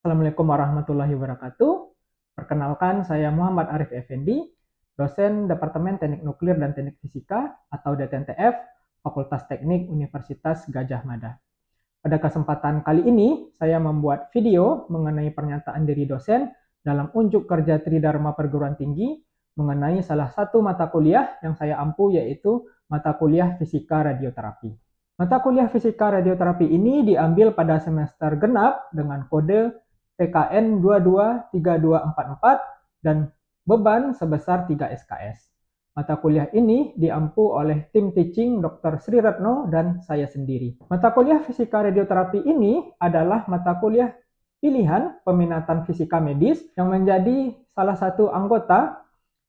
Assalamualaikum warahmatullahi wabarakatuh. Perkenalkan, saya Muhammad Arif Effendi, dosen Departemen Teknik Nuklir dan Teknik Fisika atau DTNTF, Fakultas Teknik Universitas Gadjah Mada. Pada kesempatan kali ini, saya membuat video mengenai pernyataan diri dosen dalam unjuk kerja Tridharma Perguruan Tinggi mengenai salah satu mata kuliah yang saya ampu, yaitu mata kuliah Fisika Radioterapi. Mata kuliah Fisika Radioterapi ini diambil pada semester genap dengan kode TKN 223244 dan beban sebesar 3 SKS. Mata kuliah ini diampu oleh tim teaching Dr. Sri Retno dan saya sendiri. Mata kuliah Fisika Radioterapi ini adalah mata kuliah pilihan peminatan fisika medis yang menjadi salah satu anggota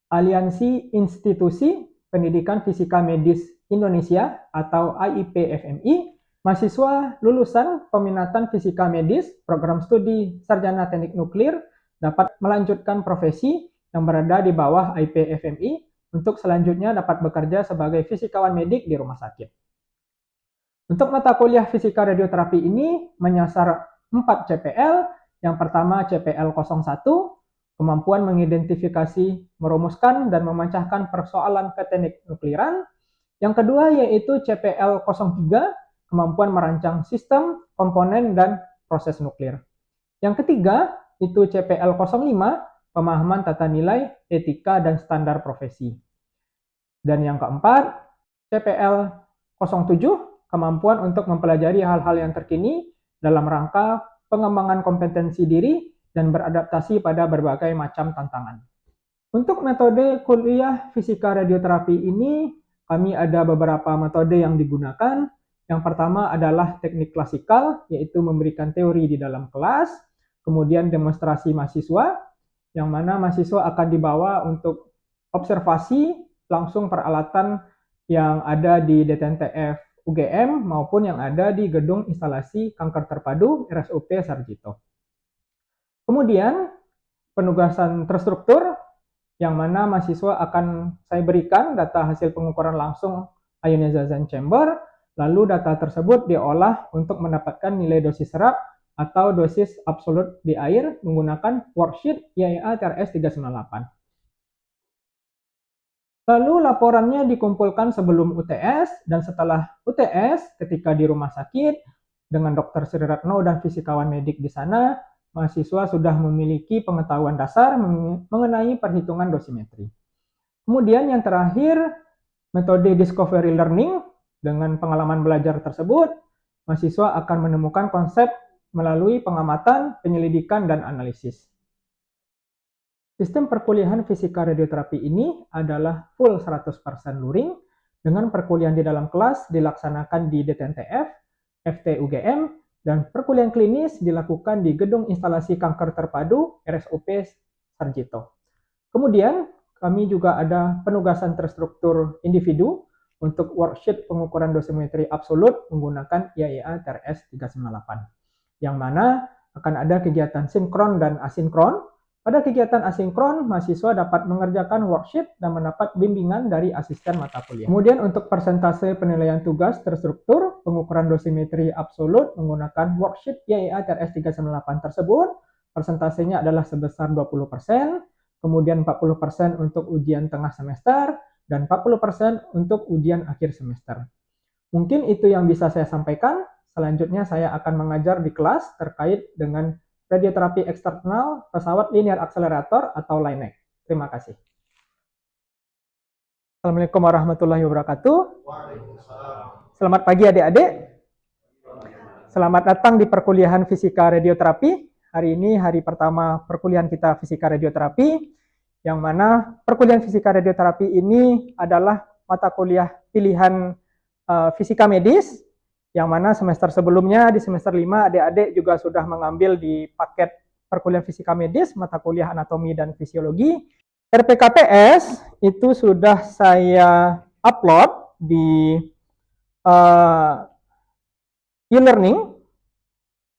Aliansi Institusi Pendidikan Fisika Medis Indonesia atau AIPFMI. Mahasiswa lulusan peminatan fisika medis program studi sarjana teknik nuklir dapat melanjutkan profesi yang berada di bawah AIPFMI untuk selanjutnya dapat bekerja sebagai fisikawan medik di rumah sakit. Untuk mata kuliah fisika radioterapi ini menyasar 4 CPL. Yang pertama CPL 01, kemampuan mengidentifikasi, merumuskan, dan memecahkan persoalan keteknik nukliran. Yang kedua yaitu CPL 03, kemampuan merancang sistem, komponen, dan proses nuklir. Yang ketiga itu CPL 05, pemahaman tata nilai, etika, dan standar profesi. Dan yang keempat, CPL 07, kemampuan untuk mempelajari hal-hal yang terkini dalam rangka pengembangan kompetensi diri dan beradaptasi pada berbagai macam tantangan. Untuk metode kuliah fisika radioterapi ini, kami ada beberapa metode yang digunakan. Yang pertama adalah teknik klasikal, yaitu memberikan teori di dalam kelas, kemudian demonstrasi mahasiswa, yang mana mahasiswa akan dibawa untuk observasi langsung peralatan yang ada di DTNTF UGM maupun yang ada di Gedung Instalasi Kanker Terpadu RSUP Sarjito. Kemudian penugasan terstruktur, yang mana mahasiswa akan saya berikan data hasil pengukuran langsung ionization chamber, lalu data tersebut diolah untuk mendapatkan nilai dosis serap atau dosis absolut di air menggunakan worksheet IAEA TRS 398. Lalu laporannya dikumpulkan sebelum UTS dan setelah UTS ketika di rumah sakit dengan Dr. Sri Retno dan fisikawan medik di sana, mahasiswa sudah memiliki pengetahuan dasar mengenai perhitungan dosimetri. Kemudian yang terakhir, metode discovery learning. Dengan pengalaman belajar tersebut, mahasiswa akan menemukan konsep melalui pengamatan, penyelidikan, dan analisis. Sistem perkuliahan fisika radioterapi ini adalah full 100% luring dengan perkuliahan di dalam kelas dilaksanakan di DTNTF, FT-UGM, dan perkuliahan klinis dilakukan di Gedung Instalasi Kanker Terpadu RSUP Sarjito. Kemudian kami juga ada penugasan terstruktur individu untuk worksheet pengukuran dosimetri absolut menggunakan IAEA TRS 398, yang mana akan ada kegiatan sinkron dan asinkron. Pada kegiatan asinkron, mahasiswa dapat mengerjakan worksheet dan mendapat bimbingan dari asisten mata kuliah. Kemudian untuk persentase penilaian tugas terstruktur, pengukuran dosimetri absolut menggunakan worksheet IAEA TRS 398 tersebut, persentasenya adalah sebesar 20%, kemudian 40% untuk ujian tengah semester, dan 40% untuk ujian akhir semester. Mungkin itu yang bisa saya sampaikan. Selanjutnya saya akan mengajar di kelas terkait dengan radioterapi eksternal pesawat linear accelerator atau LINAC. Terima kasih. Assalamualaikum warahmatullahi wabarakatuh. Selamat pagi adik-adik. Selamat datang di perkuliahan fisika radioterapi. Hari ini hari pertama perkuliahan kita fisika radioterapi, yang mana perkuliahan fisika radioterapi ini adalah mata kuliah pilihan fisika medis, yang mana semester sebelumnya di semester 5 adik-adik juga sudah mengambil di paket perkuliahan fisika medis mata kuliah anatomi dan fisiologi. RPKPS itu sudah saya upload di e-learning,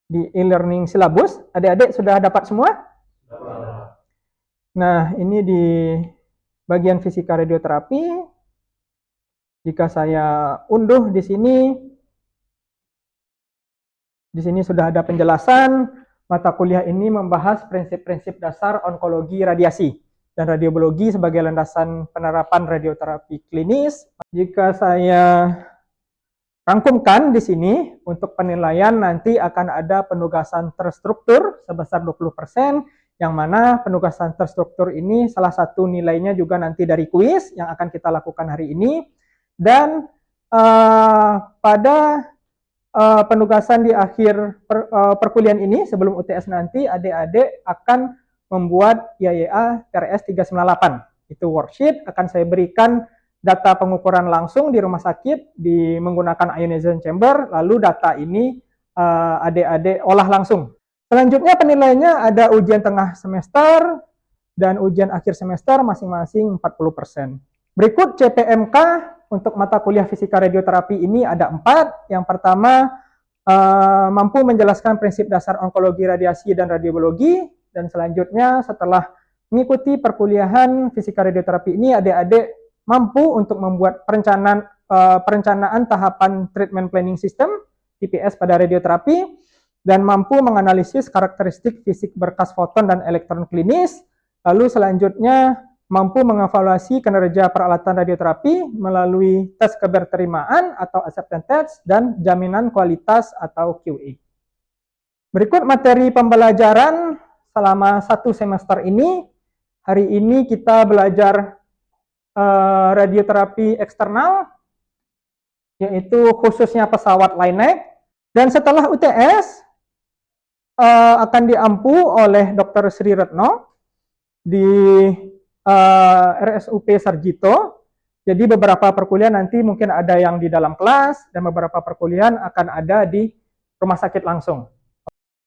di e-learning silabus. Adik-adik sudah dapat semua? Nah, ini di bagian fisika radioterapi. Jika saya unduh di sini sudah ada penjelasan Mata kuliah ini membahas prinsip-prinsip dasar onkologi radiasi dan radiobiologi sebagai landasan penerapan radioterapi klinis. Jika saya rangkumkan di sini, untuk penilaian nanti akan ada penugasan terstruktur sebesar 20%, yang mana penugasan terstruktur ini salah satu nilainya juga nanti dari kuis yang akan kita lakukan hari ini. Dan pada penugasan di akhir perkuliahan ini sebelum UTS nanti, adik-adik akan membuat IAEA TRS 398. Itu worksheet, akan saya berikan data pengukuran langsung di rumah sakit menggunakan ionization chamber, lalu data ini adik-adik olah langsung. Selanjutnya penilaiannya ada ujian tengah semester dan ujian akhir semester masing-masing 40%. Berikut CPMK untuk mata kuliah fisika radioterapi ini ada 4. Yang pertama, mampu menjelaskan prinsip dasar onkologi radiasi dan radiobiologi. Dan selanjutnya setelah mengikuti perkuliahan fisika radioterapi ini, adik-adik mampu untuk membuat perencanaan tahapan treatment planning system TPS pada radioterapi, dan mampu menganalisis karakteristik fisik berkas foton dan elektron klinis. Lalu selanjutnya mampu mengevaluasi kinerja peralatan radioterapi melalui tes keberterimaan atau acceptance test dan jaminan kualitas atau QA. Berikut materi pembelajaran selama 1 semester ini. Hari ini kita belajar radioterapi eksternal, yaitu khususnya pesawat Linek. Dan setelah UTS akan diampu oleh Dr. Sri Retno di RSUP Sarjito. Jadi beberapa perkuliahan nanti mungkin ada yang di dalam kelas dan beberapa perkuliahan akan ada di rumah sakit langsung.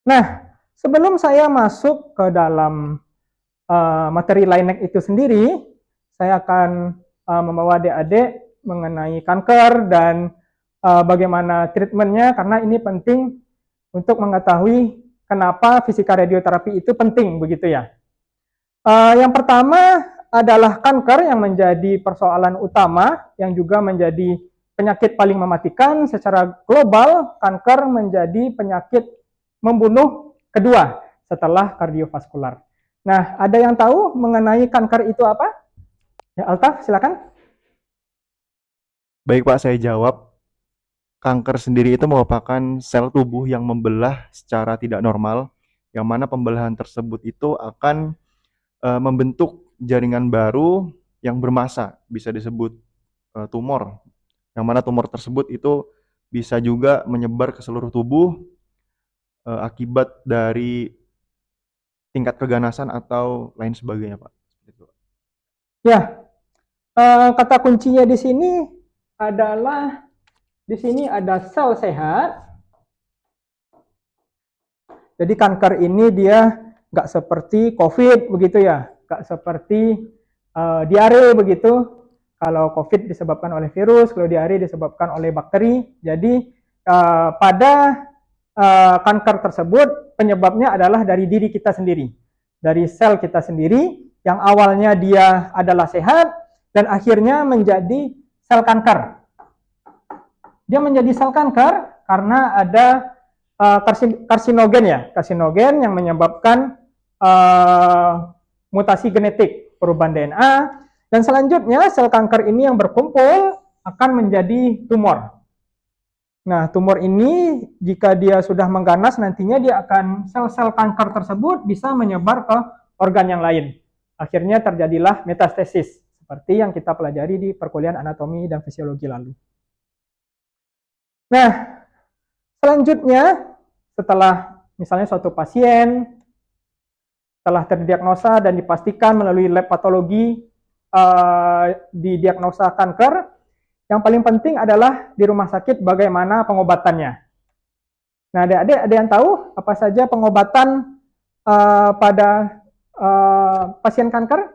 Nah, sebelum saya masuk ke dalam materi Linek itu sendiri, saya akan membawa adik-adik mengenai kanker dan bagaimana treatmentnya, karena ini penting untuk mengetahui kenapa fisika radioterapi itu penting, begitu ya. Yang pertama adalah kanker yang menjadi persoalan utama yang juga menjadi penyakit paling mematikan secara global. Kanker menjadi penyakit membunuh kedua setelah kardiovaskular. Nah, ada yang tahu mengenai kanker itu apa? Ya, Altaf, silakan. Baik Pak, saya jawab. Kanker sendiri itu merupakan sel tubuh yang membelah secara tidak normal, yang mana pembelahan tersebut itu akan membentuk jaringan baru yang bermassa, bisa disebut tumor, yang mana tumor tersebut itu bisa juga menyebar ke seluruh tubuh akibat dari tingkat keganasan atau lain sebagainya, Pak. Ya, kata kuncinya di sini adalah ada sel sehat. Jadi kanker ini dia nggak seperti COVID begitu ya, nggak seperti diare begitu. Kalau COVID disebabkan oleh virus, kalau diare disebabkan oleh bakteri. Jadi pada kanker tersebut penyebabnya adalah dari diri kita sendiri, dari sel kita sendiri yang awalnya dia adalah sehat dan akhirnya menjadi sel kanker. Dia menjadi sel kanker karena ada karsinogen yang menyebabkan mutasi genetik, perubahan DNA, dan selanjutnya sel kanker ini yang berkumpul akan menjadi tumor. Nah, tumor ini jika dia sudah mengganas nantinya dia akan sel-sel kanker tersebut bisa menyebar ke organ yang lain. Akhirnya terjadilah metastasis seperti yang kita pelajari di perkuliahan anatomi dan fisiologi lalu. Nah, selanjutnya setelah misalnya suatu pasien telah terdiagnosa dan dipastikan melalui lab patologi didiagnosa kanker, yang paling penting adalah di rumah sakit bagaimana pengobatannya. Nah, adik-adik ada yang tahu apa saja pengobatan pada pasien kanker?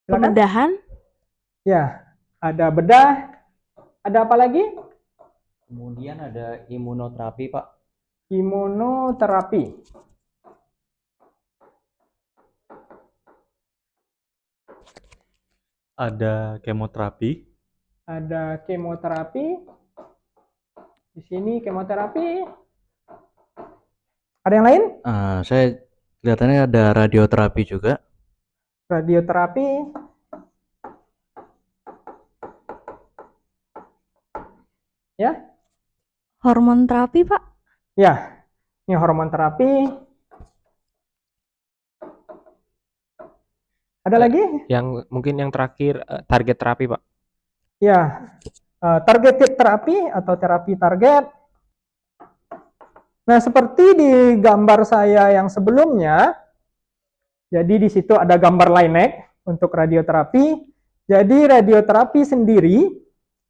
Pembedahan? Ya, ada bedah. Ada apa lagi? Kemudian ada imunoterapi, Pak. Imunoterapi. Ada kemoterapi. Ada kemoterapi. Di sini kemoterapi. Ada yang lain? Saya kelihatannya ada radioterapi juga. Radioterapi. Ya, Hormon terapi, Pak. ya. Ini hormon terapi. Ada lagi? Yang mungkin yang terakhir target terapi, Pak. Ya, targeted terapi atau terapi target. Nah, seperti di gambar saya yang sebelumnya, jadi di situ ada gambar LINAC untuk radioterapi. Jadi radioterapi sendiri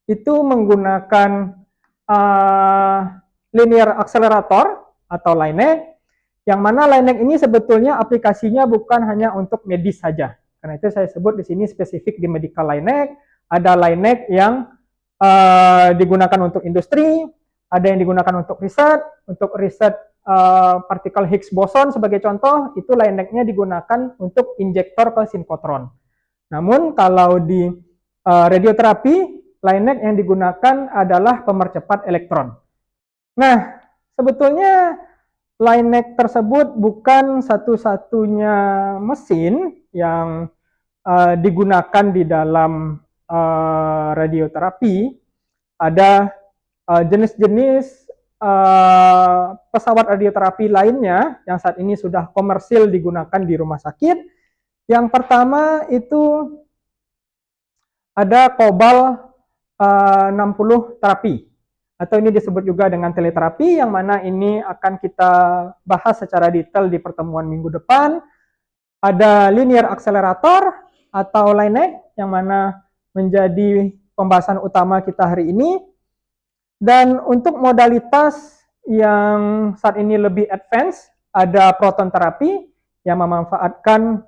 itu menggunakan linear accelerator atau LINAC, yang mana LINAC ini sebetulnya aplikasinya bukan hanya untuk medis saja. Karena itu saya sebut di sini spesifik di medical LINAC. Ada LINAC yang digunakan untuk industri, ada yang digunakan untuk riset partikel Higgs boson sebagai contoh, itu LINAC-nya digunakan untuk injektor ke sinkotron. Namun kalau di radioterapi, LINAC yang digunakan adalah pemercepat elektron. Nah, sebetulnya LINAC tersebut bukan satu-satunya mesin yang digunakan di dalam radioterapi. Ada jenis-jenis pesawat radioterapi lainnya yang saat ini sudah komersil digunakan di rumah sakit. Yang pertama itu ada Cobalt 60 terapi, atau ini disebut juga dengan teleterapi, yang mana ini akan kita bahas secara detail di pertemuan minggu depan. Ada linear accelerator atau LINAC, yang mana menjadi pembahasan utama kita hari ini. Dan untuk modalitas yang saat ini lebih advance, ada proton terapi yang memanfaatkan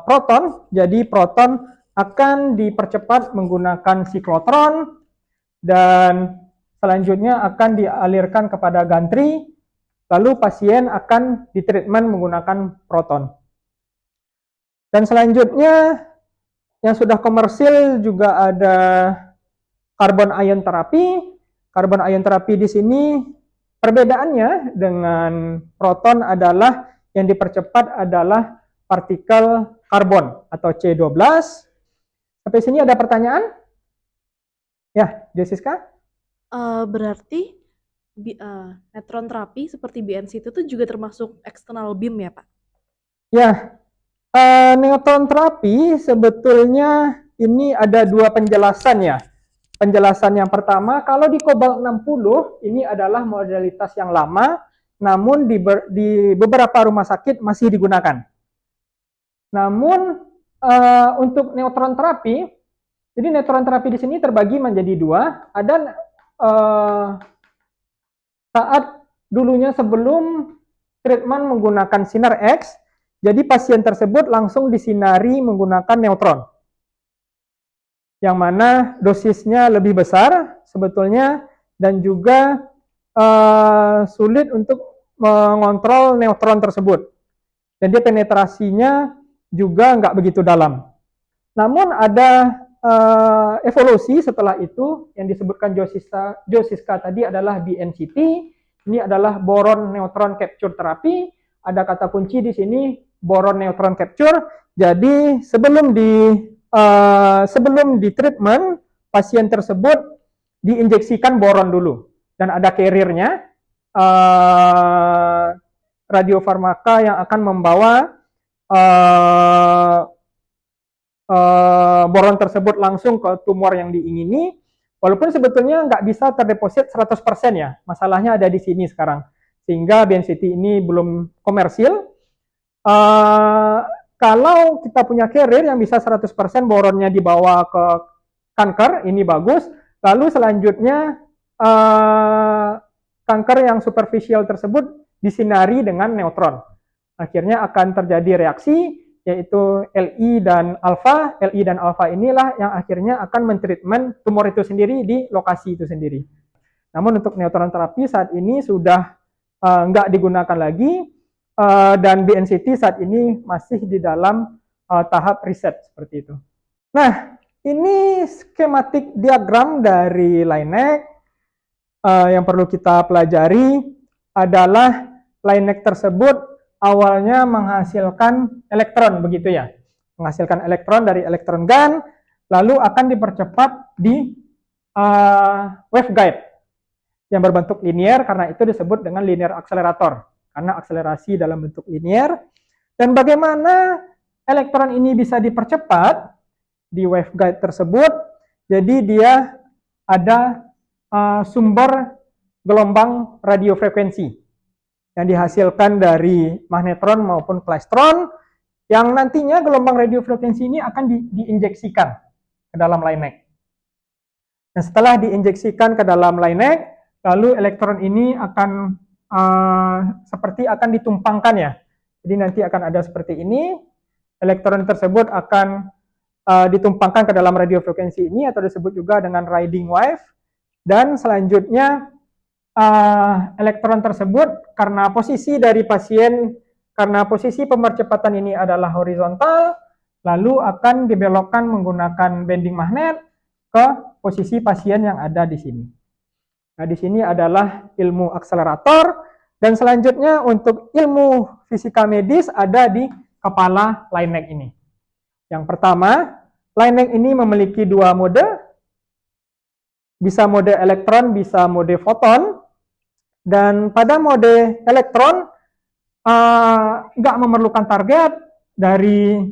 proton. Jadi proton akan dipercepat menggunakan siklotron, dan selanjutnya akan dialirkan kepada gantri, lalu pasien akan ditreatment menggunakan proton. Dan selanjutnya yang sudah komersil juga ada karbon ion terapi. Karbon ion terapi di sini perbedaannya dengan proton adalah yang dipercepat adalah partikel karbon atau C12. Sampai sini ada pertanyaan? Ya, Jessica? Berarti neutron terapi seperti BNC itu juga termasuk external beam ya, Pak? Ya, neutron terapi sebetulnya ini ada dua penjelasan ya. Penjelasan yang pertama, kalau di Cobalt 60 ini adalah modalitas yang lama, namun di beberapa rumah sakit masih digunakan. Namun untuk neutron terapi, jadi neutron terapi di sini terbagi menjadi dua. Ada saat dulunya sebelum treatment menggunakan sinar X, jadi pasien tersebut langsung disinari menggunakan neutron, yang mana dosisnya lebih besar sebetulnya, dan juga sulit untuk mengontrol neutron tersebut. Dan dia penetrasinya juga nggak begitu dalam. Namun ada evolusi setelah itu yang disebutkan Josiska tadi adalah BNCT. Ini adalah boron neutron capture terapi. Ada kata kunci di sini, boron neutron capture. Jadi sebelum di treatment, pasien tersebut diinjeksikan boron dulu, dan ada carrier-nya, radiofarmaka yang akan membawa boron tersebut langsung ke tumor yang diingini, walaupun sebetulnya nggak bisa terdeposit 100% ya, masalahnya ada di sini sekarang, sehingga BNCT ini belum komersil. Kalau kita punya carrier yang bisa 100% boronnya dibawa ke kanker, ini bagus. Lalu selanjutnya kanker yang superficial tersebut disinari dengan neutron. Akhirnya akan terjadi reaksi, yaitu Li dan alfa. Li dan alfa inilah yang akhirnya akan mentreatment tumor itu sendiri di lokasi itu sendiri. Namun untuk neutron terapi saat ini sudah nggak digunakan lagi, dan BNCT saat ini masih di dalam tahap riset seperti itu. Nah, ini skematik diagram dari LINAC. yang perlu kita pelajari adalah Lineage tersebut awalnya menghasilkan elektron, begitu ya. Menghasilkan elektron dari elektron gun, lalu akan dipercepat di waveguide yang berbentuk linear, karena itu disebut dengan linear accelerator, karena akselerasi dalam bentuk linear. Dan bagaimana elektron ini bisa dipercepat di waveguide tersebut? Jadi dia ada sumber gelombang radiofrekuensi yang dihasilkan dari magnetron maupun klystron, yang nantinya gelombang radiofrekuensi ini akan diinjeksikan ke dalam Lineage. Nah, setelah diinjeksikan ke dalam Lineage, lalu elektron ini akan seperti akan ditumpangkan ya. Jadi nanti akan ada seperti ini, elektron tersebut akan ditumpangkan ke dalam radiofrekuensi ini, atau disebut juga dengan riding wave. Dan selanjutnya elektron tersebut, karena posisi dari pasien, karena posisi pemercepatan ini adalah horizontal, lalu akan dibelokkan menggunakan bending magnet ke posisi pasien yang ada di sini. Nah, di sini adalah ilmu akselerator, dan selanjutnya untuk ilmu fisika medis ada di kepala Lineage ini. Yang pertama, Lineage ini memiliki dua mode, bisa mode elektron, bisa mode foton. Dan pada mode elektron nggak memerlukan target, dari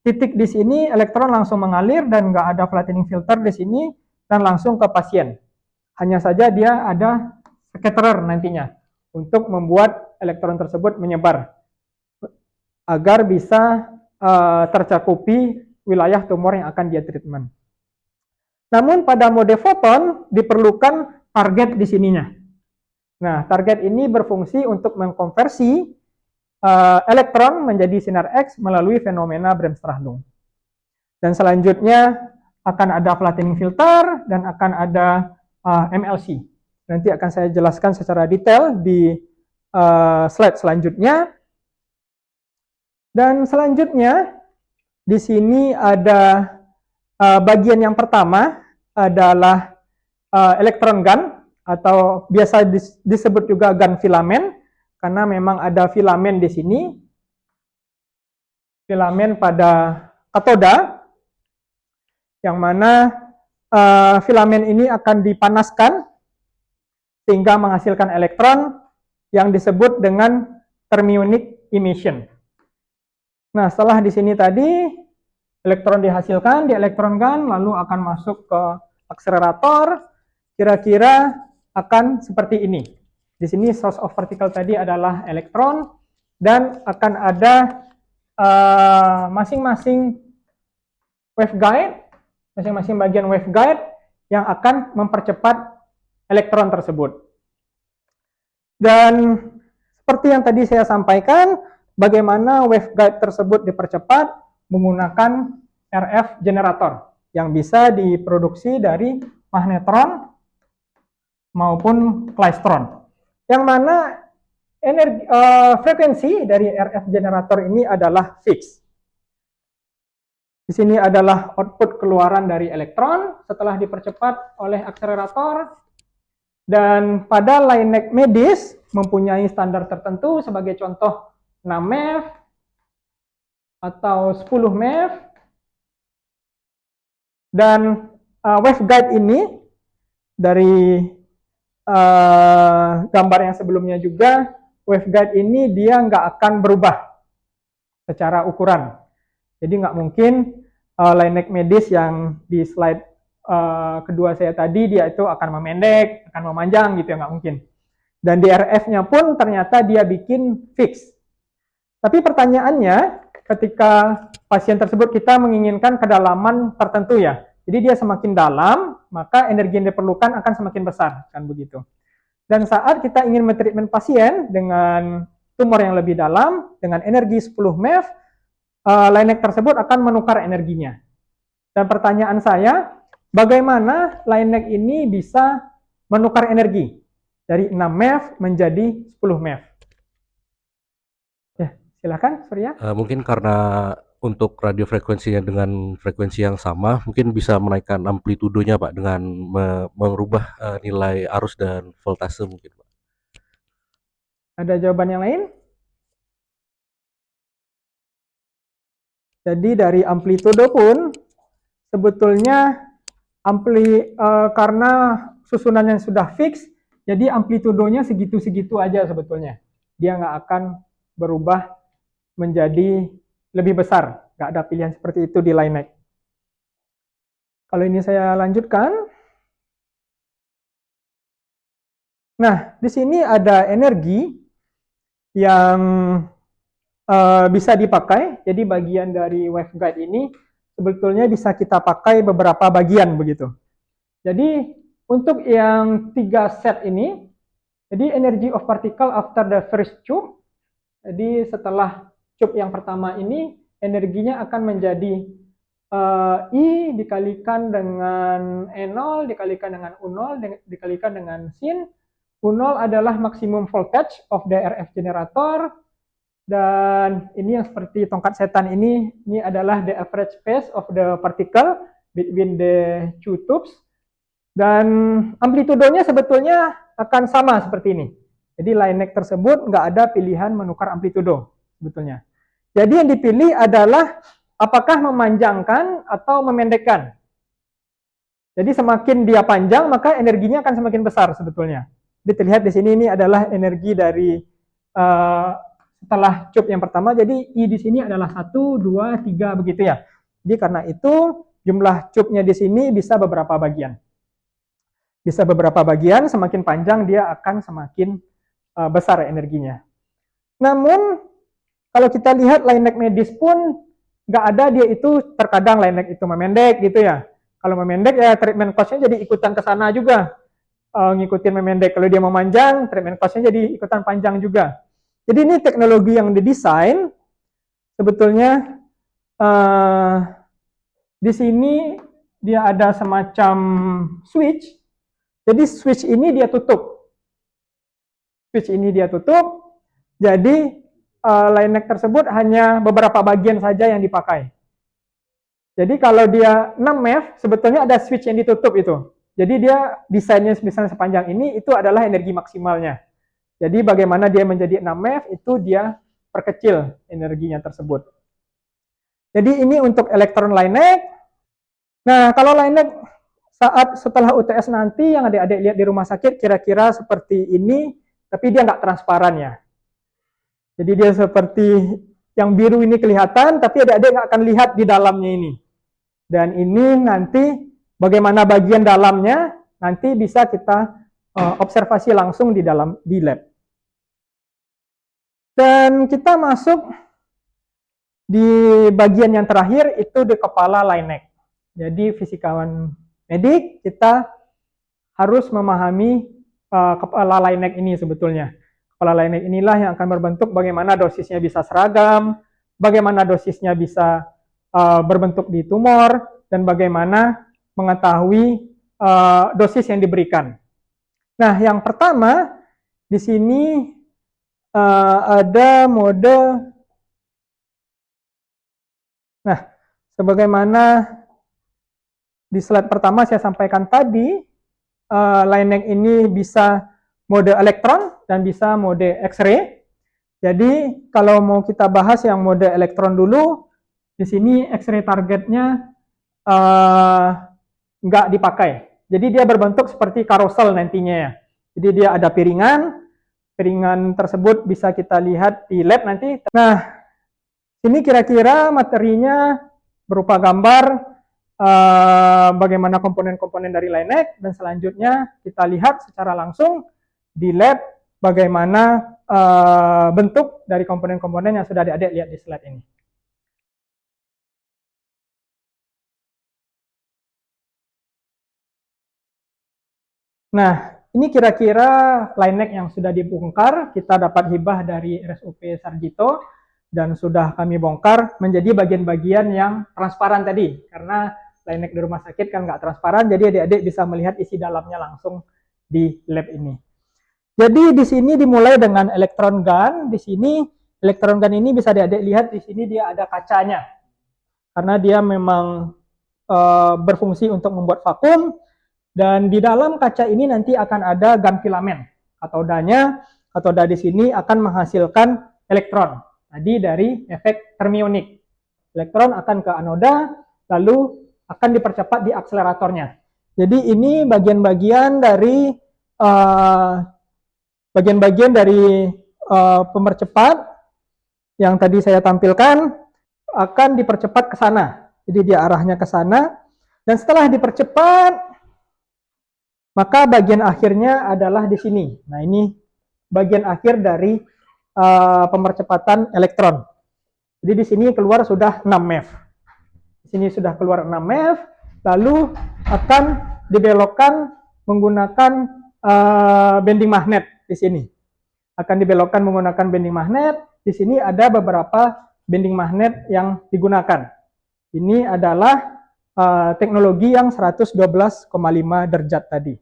titik di sini elektron langsung mengalir dan nggak ada flattening filter di sini dan langsung ke pasien. Hanya saja dia ada scatterer nantinya untuk membuat elektron tersebut menyebar agar bisa tercakupi wilayah tumor yang akan dia treatment. Namun pada mode foton diperlukan target di sininya. Nah, target ini berfungsi untuk mengkonversi elektron menjadi sinar X melalui fenomena Bremsstrahlung. Dan selanjutnya akan ada flattening filter dan akan ada MLC. Nanti akan saya jelaskan secara detail di slide selanjutnya. Dan selanjutnya di sini ada bagian yang pertama adalah elektron gun, atau biasa disebut juga gun filamen, karena memang ada filamen di sini, filamen pada katoda, yang mana filamen ini akan dipanaskan sehingga menghasilkan elektron yang disebut dengan thermionic emission. Nah, setelah di sini tadi elektron dihasilkan di elektron gun, lalu akan masuk ke akselerator, kira-kira akan seperti ini. Di sini source of particle tadi adalah elektron, dan akan ada masing-masing waveguide, masing-masing bagian waveguide yang akan mempercepat elektron tersebut. Dan seperti yang tadi saya sampaikan, bagaimana waveguide tersebut dipercepat menggunakan RF generator yang bisa diproduksi dari magnetron maupun klystron. Yang mana frekuensi dari RF generator ini adalah fix. Di sini adalah output keluaran dari elektron setelah dipercepat oleh akselerator. Dan pada Lineage medis mempunyai standar tertentu, sebagai contoh 6 MeV atau 10 MeV. Dan waveguide ini dari gambar yang sebelumnya juga, waveguide ini dia nggak akan berubah secara ukuran. Jadi nggak mungkin Lineage medis yang di slide kedua saya tadi dia itu akan memendek, akan memanjang gitu ya, nggak mungkin. Dan di RF-nya pun ternyata dia bikin fix. Tapi pertanyaannya, ketika pasien tersebut kita menginginkan kedalaman tertentu ya, jadi dia semakin dalam, maka energi yang diperlukan akan semakin besar, kan begitu. Dan saat kita ingin mentreatment pasien dengan tumor yang lebih dalam, dengan energi 10 MeV, Lineage tersebut akan menukar energinya. Dan pertanyaan saya, bagaimana Lineage ini bisa menukar energi dari 6 MeV menjadi 10 MeV? Ya, silakan, Surya. Mungkin karena untuk radio frekuensinya dengan frekuensi yang sama, mungkin bisa menaikkan amplitudonya Pak dengan merubah nilai arus dan voltase mungkin Pak. Ada jawaban yang lain? Jadi dari amplitudo pun sebetulnya karena susunannya sudah fix, jadi amplitudonya segitu-segitu aja sebetulnya. Dia nggak akan berubah menjadi lebih besar. Nggak ada pilihan seperti itu di line neck. Kalau ini saya lanjutkan. Nah, di sini ada energi yang bisa dipakai. Jadi bagian dari waveguide ini sebetulnya bisa kita pakai beberapa bagian begitu. Jadi untuk yang 3 set ini, jadi energy of particle after the first tube. Jadi setelah tube yang pertama ini energinya akan menjadi I dikalikan dengan E0 dikalikan dengan U0 dikalikan dengan sin. U0 adalah maksimum voltage of the RF generator. Dan ini yang seperti tongkat setan ini adalah the average phase of the particle between the two tubes. Dan amplitudonya sebetulnya akan sama seperti ini. Jadi line neck tersebut nggak ada pilihan menukar amplitudo sebetulnya. Jadi yang dipilih adalah apakah memanjangkan atau memendekkan. Jadi semakin dia panjang maka energinya akan semakin besar sebetulnya. Jadi terlihat di sini ini adalah energi dari setelah tube yang pertama, jadi I di sini adalah 1, 2, 3 begitu ya. Jadi karena itu jumlah tube-nya di sini bisa beberapa bagian. Bisa beberapa bagian, semakin panjang dia akan semakin besar energinya. Namun kalau kita lihat line neck medis pun nggak ada dia itu terkadang line neck itu memendek gitu ya. Kalau memendek ya treatment cost-nya jadi ikutan ke sana juga. Ngikutin memendek. Kalau dia memanjang, treatment cost-nya jadi ikutan panjang juga. Jadi ini teknologi yang didesain sebetulnya di sini dia ada semacam switch. Jadi switch ini dia tutup. Switch ini dia tutup. Jadi line neck tersebut hanya beberapa bagian saja yang dipakai. Jadi kalau dia 6 MeV sebetulnya ada switch yang ditutup itu. Jadi dia desainnya misalnya sepanjang ini itu adalah energi maksimalnya. Jadi bagaimana dia menjadi 6 MeV itu dia perkecil energinya tersebut. Jadi ini untuk elektron line neck. Nah kalau line neck setelah UTS nanti yang adik-adik lihat di rumah sakit kira-kira seperti ini, tapi dia nggak transparan ya. Jadi dia seperti yang biru ini kelihatan, tapi adik-adik nggak akan lihat di dalamnya ini. Dan ini nanti bagaimana bagian dalamnya nanti bisa kita observasi langsung di lab. Dan kita masuk di bagian yang terakhir itu di kepala line neck. Jadi fisikawan medik kita harus memahami kepala line neck ini sebetulnya. Kepala line neck inilah yang akan berbentuk bagaimana dosisnya bisa seragam, bagaimana dosisnya bisa berbentuk di tumor, dan bagaimana mengetahui dosis yang diberikan. Nah, yang pertama di sini ada mode. Nah, sebagaimana di slide pertama saya sampaikan tadi, line neck ini bisa mode elektron dan bisa mode X-ray. Jadi kalau mau kita bahas yang mode elektron dulu, di sini X-ray targetnya nggak dipakai. Jadi dia berbentuk seperti karosel nantinya ya. Jadi dia ada piringan tersebut bisa kita lihat di lab nanti. Nah, ini kira-kira materinya berupa gambar bagaimana komponen-komponen dari line neck, dan selanjutnya kita lihat secara langsung di lab bagaimana bentuk dari komponen-komponen yang sudah adik-adik lihat di slide ini. Nah, ini kira-kira line neck yang sudah dibongkar, kita dapat hibah dari RSUP Sarjito, dan sudah kami bongkar menjadi bagian-bagian yang transparan tadi, karena line neck di rumah sakit kan nggak transparan, jadi adik-adik bisa melihat isi dalamnya langsung di lab ini. Jadi di sini dimulai dengan elektron gun. Di sini elektron gun ini bisa adik-adik lihat di sini dia ada kacanya. karena dia memang berfungsi untuk membuat vakum, dan di dalam kaca ini nanti akan ada GaN filamen. Katoda di sini akan menghasilkan elektron tadi dari efek termionik. Elektron akan ke anoda, lalu akan dipercepat di akseleratornya. Jadi ini bagian-bagian dari pemercepat yang tadi saya tampilkan akan dipercepat ke sana. Jadi dia arahnya ke sana, dan setelah dipercepat, maka bagian akhirnya adalah di sini. Nah, ini bagian akhir dari pemercepatan elektron. Jadi di sini keluar sudah 6 MeV. Di sini sudah keluar 6 MeV, lalu akan dibelokkan menggunakan bending magnet di sini. Akan dibelokkan menggunakan bending magnet. Di sini ada beberapa bending magnet yang digunakan. Ini adalah teknologi yang 112,5 derajat tadi.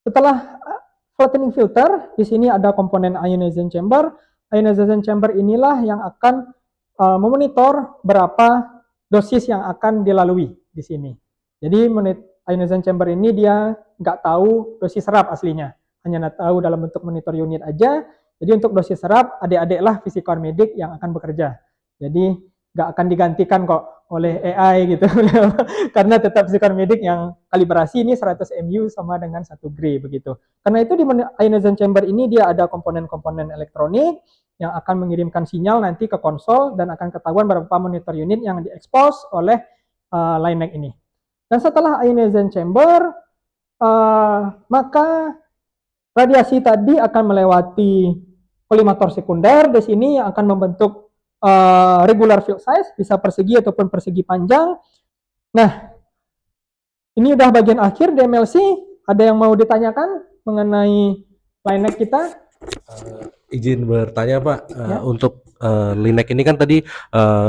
Setelah flattening filter, di sini ada komponen ionization chamber. Ionization chamber inilah yang akan memonitor berapa dosis yang akan dilalui di sini. Jadi ionization chamber ini dia nggak tahu dosis serap aslinya, hanya tahu dalam bentuk monitor unit aja. Jadi untuk dosis serap, adik-adik lah fisikomedik yang akan bekerja. Jadi nggak akan digantikan kok oleh AI gitu, karena tetap fisikomedik yang kalibrasi ini 100 MU sama dengan 1 gray begitu. Karena itu di ionization chamber ini dia ada komponen-komponen elektronik yang akan mengirimkan sinyal nanti ke konsol dan akan ketahuan berapa monitor unit yang diekspos oleh line neck ini. Dan setelah ionization chamber, maka radiasi tadi akan melewati kolimator sekunder di sini yang akan membentuk regular field size, bisa persegi ataupun persegi panjang. Nah, ini udah bagian akhir DMLC. Ada yang mau ditanyakan mengenai line neck kita? Izin bertanya Pak, untuk line neck ini kan tadi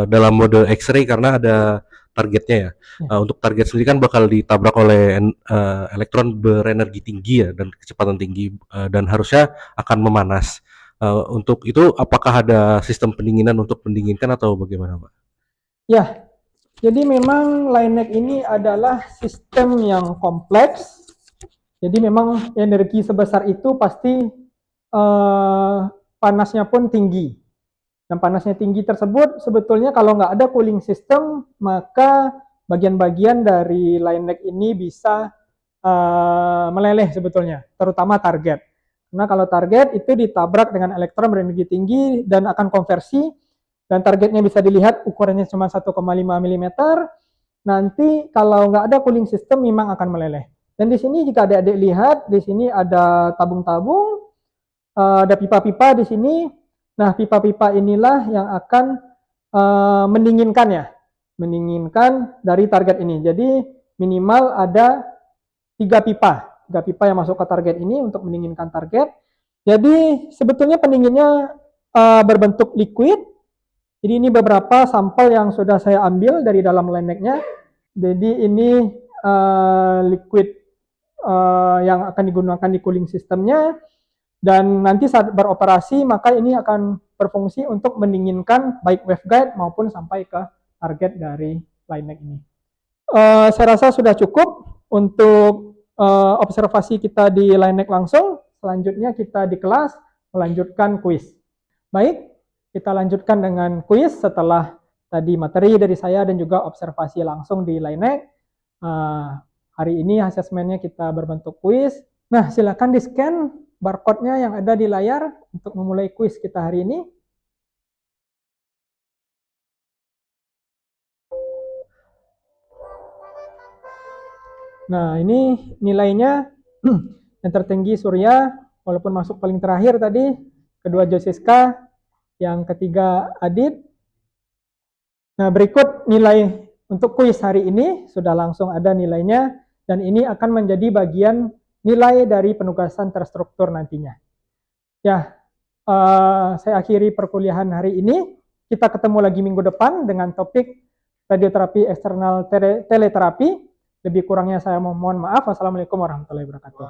dalam mode X-ray karena ada targetnya ya. Untuk target sendiri kan bakal ditabrak oleh elektron berenergi tinggi ya dan kecepatan tinggi dan harusnya akan memanas. Untuk itu apakah ada sistem pendinginan untuk mendinginkan atau bagaimana Pak? Ya, jadi memang line neck ini adalah sistem yang kompleks. Jadi memang energi sebesar itu pasti panasnya pun tinggi. Dan panasnya tinggi tersebut sebetulnya kalau nggak ada cooling system, maka bagian-bagian dari line neck ini bisa meleleh sebetulnya, terutama target. Karena kalau target itu ditabrak dengan elektron berenergi tinggi dan akan konversi, dan targetnya bisa dilihat ukurannya cuma 1,5 mm, nanti kalau nggak ada cooling system memang akan meleleh. Dan di sini jika adik-adik lihat, di sini ada tabung-tabung, ada pipa-pipa di sini. Nah, pipa-pipa inilah yang akan mendinginkan ya, mendinginkan dari target ini. Jadi minimal ada 3 pipa yang masuk ke target ini untuk mendinginkan target. Jadi sebetulnya pendinginnya berbentuk liquid. Jadi ini beberapa sampel yang sudah saya ambil dari dalam line neck-nya. Jadi ini liquid yang akan digunakan di cooling sistemnya. Dan nanti saat beroperasi maka ini akan berfungsi untuk mendinginkan baik waveguide maupun sampai ke target dari line neck ini. Saya rasa sudah cukup untuk observasi kita di line neck langsung. Selanjutnya kita di kelas melanjutkan kuis. Baik, kita lanjutkan dengan kuis setelah tadi materi dari saya dan juga observasi langsung di line neck. Hari ini asesmennya kita berbentuk kuis. Nah, silakan di-scan barcode-nya yang ada di layar untuk memulai kuis kita hari ini. Nah, ini nilainya yang tertinggi Surya, walaupun masuk paling terakhir tadi, kedua Josiska, yang ketiga Adit. Nah, berikut nilai untuk kuis hari ini, sudah langsung ada nilainya, dan ini akan menjadi bagian nilai dari penugasan terstruktur nantinya. Ya, saya akhiri perkuliahan hari ini. Kita ketemu lagi minggu depan dengan topik radioterapi eksternal teleterapi. Lebih kurangnya saya mohon maaf. Wassalamualaikum warahmatullahi wabarakatuh.